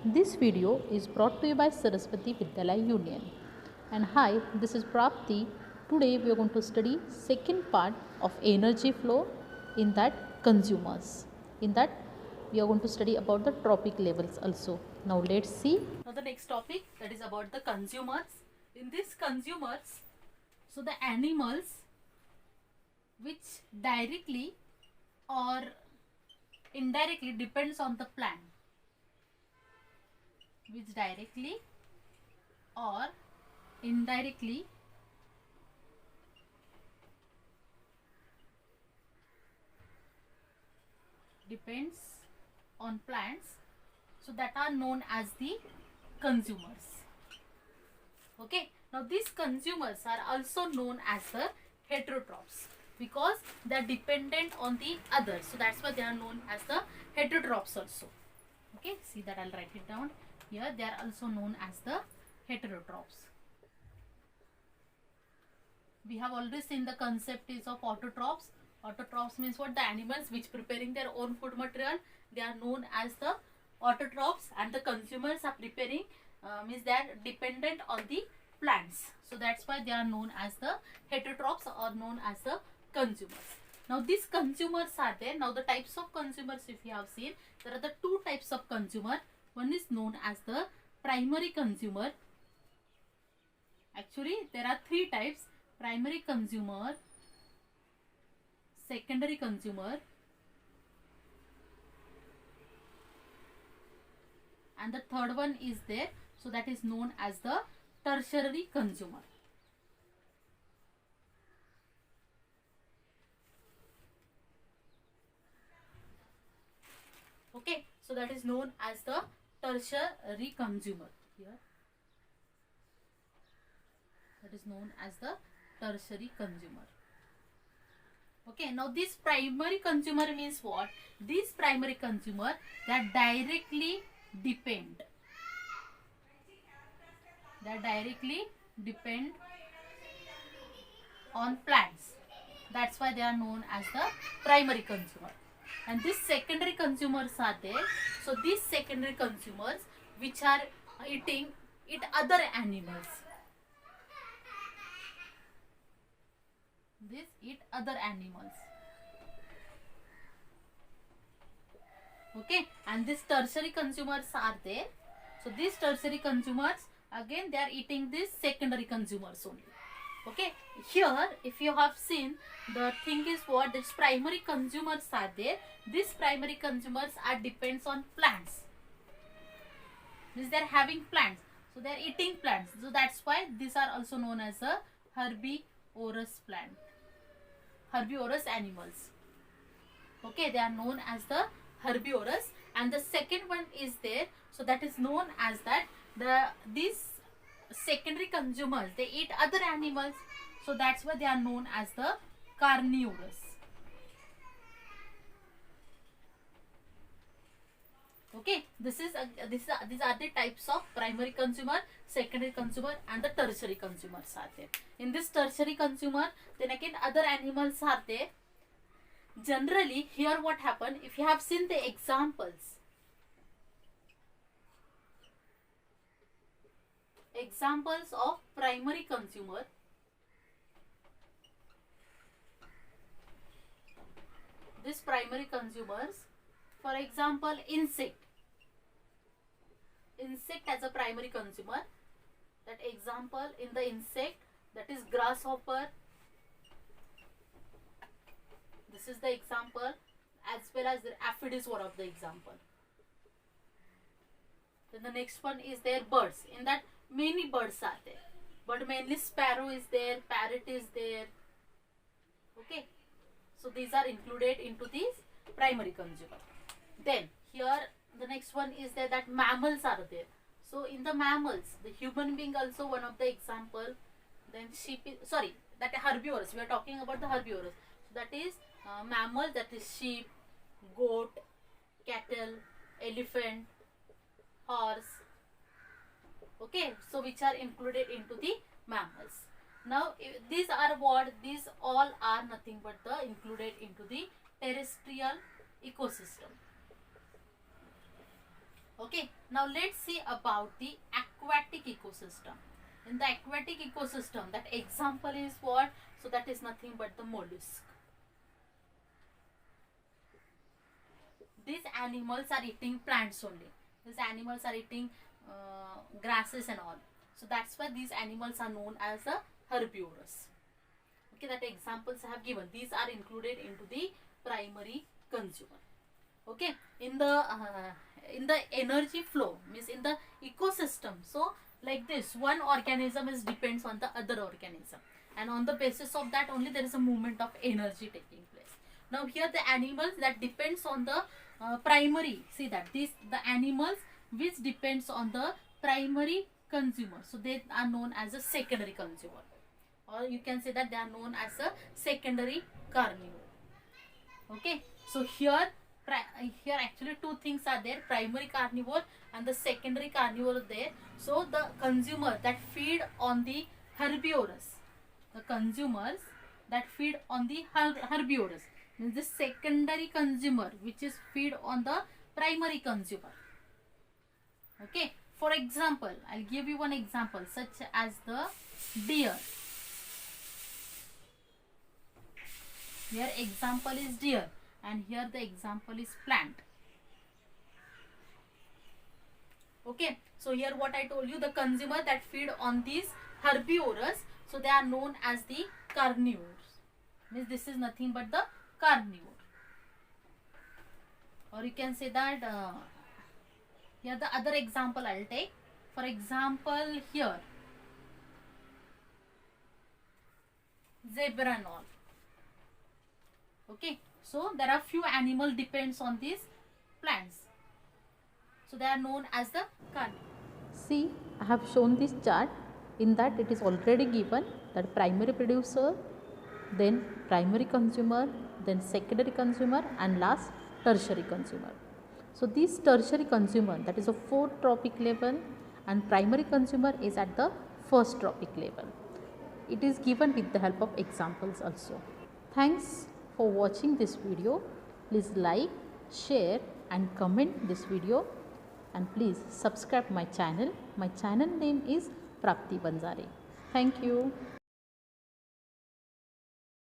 This video is brought to you by Saraswati Vidyalaya Union. And hi, this is Prapti. Today we are going to study second part of energy flow, in that consumers. In that we are going to study about the tropic levels also. Now let's see. Now the next topic, that is about the consumers. In this consumers, so the animals which directly or indirectly depends on the plant, which directly or indirectly depends on plants, so that are known as the consumers. Okay, now these consumers are also known as the heterotrophs because they are dependent on the others, so that's why they are known as the heterotrophs also. Okay, see that, I'll write it down here. They are also known as the heterotrophs. We have already seen the concept is of autotrophs. Autotrophs means what? The animals which preparing their own food material, they are known as the autotrophs, and the consumers are preparing means they are dependent on the plants, so that's why they are known as the heterotrophs or known as the consumers. Now these consumers are there. Now the types of consumers, if you have seen, there are the two types of consumer. One is known as the primary consumer. Actually there are three types: primary consumer, secondary consumer, and the third one is there, so that is known as the tertiary consumer. Okay, so that is known as the tertiary consumer here. That is known as the tertiary consumer. Okay, now this primary consumer means what? These primary consumer that directly depend. That directly depend on plants. That's why they are known as the primary consumer. And these secondary consumers are there. So these secondary consumers which are eat other animals. This eat other animals. Okay, and these tertiary consumers are there. So these tertiary consumers, again they are eating these secondary consumers only. Okay, here if you have seen, the thing is what? These primary consumers are there. These primary consumers are depends on plants. Means they are having plants, so they are eating plants. So that's why these are also known as a herbivorous plant. Herbivorous animals. Okay, they are known as the herbivorous. And the second one is there, so that is known as that these secondary consumers, they eat other animals, so that's why they are known as the carnivorous. Okay, these are the types of primary consumer, secondary consumer, and the tertiary consumers are there. In this tertiary consumer, then again other animals are there. Generally here what happened, if you have seen the examples of primary consumer, these primary consumers, for example insect as a primary consumer. That example in the insect, that is grasshopper. This is the example, as well as the aphid is one of the example. Then the next one is their birds. In that many birds are there, but mainly sparrow is there, parrot is there. Okay, so these are included into these primary consumer. Then here the next one is there, that mammals are there. So in the mammals, the human being also one of the example. Then sheep is, sorry, that herbivores, we are talking about the herbivores. So that is mammal, that is sheep, goat, cattle, elephant, horse. Okay, so which are included into the mammals. Now these are what? These all are nothing but the included into the terrestrial ecosystem. Okay, now let's see about the aquatic ecosystem. In the aquatic ecosystem, that example is what? So that is nothing but the mollusk. These animals are eating plants only. These animals are eating grasses and all. So that's why these animals are known as the herbivorous. Okay, that examples I have given. These are included into the primary consumer. Okay, in the energy flow, means in the ecosystem. So like this, one organism is depends on the other organism, and on the basis of that only there is a movement of energy taking place. Now here the animals that depends on the primary, see that the animals which depends on the primary consumer, so they are known as a secondary consumer, or you can say that they are known as a secondary carnivore. Okay, so here actually two things are there, primary carnivore and the secondary carnivore there. So the consumer that feed on the herbivorous, the consumers that feed on the herbivorous, means the secondary consumer which is feed on the primary consumer. Okay, for example, I'll give you one example such as the deer. Here example is deer, and here the example is plant. Okay, so here what I told you, the consumer that feed on these herbivorous, so they are known as the carnivores. Means this is nothing but the carnivore. Or you can say that here the other example I'll take. For example, here zebra and all. Okay, so there are few animal depends on these plants, so they are known as the carnivore. See, I have shown this chart. In that it is already given that primary producer, then primary consumer, then secondary consumer, and last tertiary consumer. So this tertiary consumer, that is a fourth trophic level, and primary consumer is at the first trophic level. It is given with the help of examples also. Thanks for watching this video. Please like, share and comment this video, and please subscribe my channel. My channel name is Prapti Banzare. Thank you.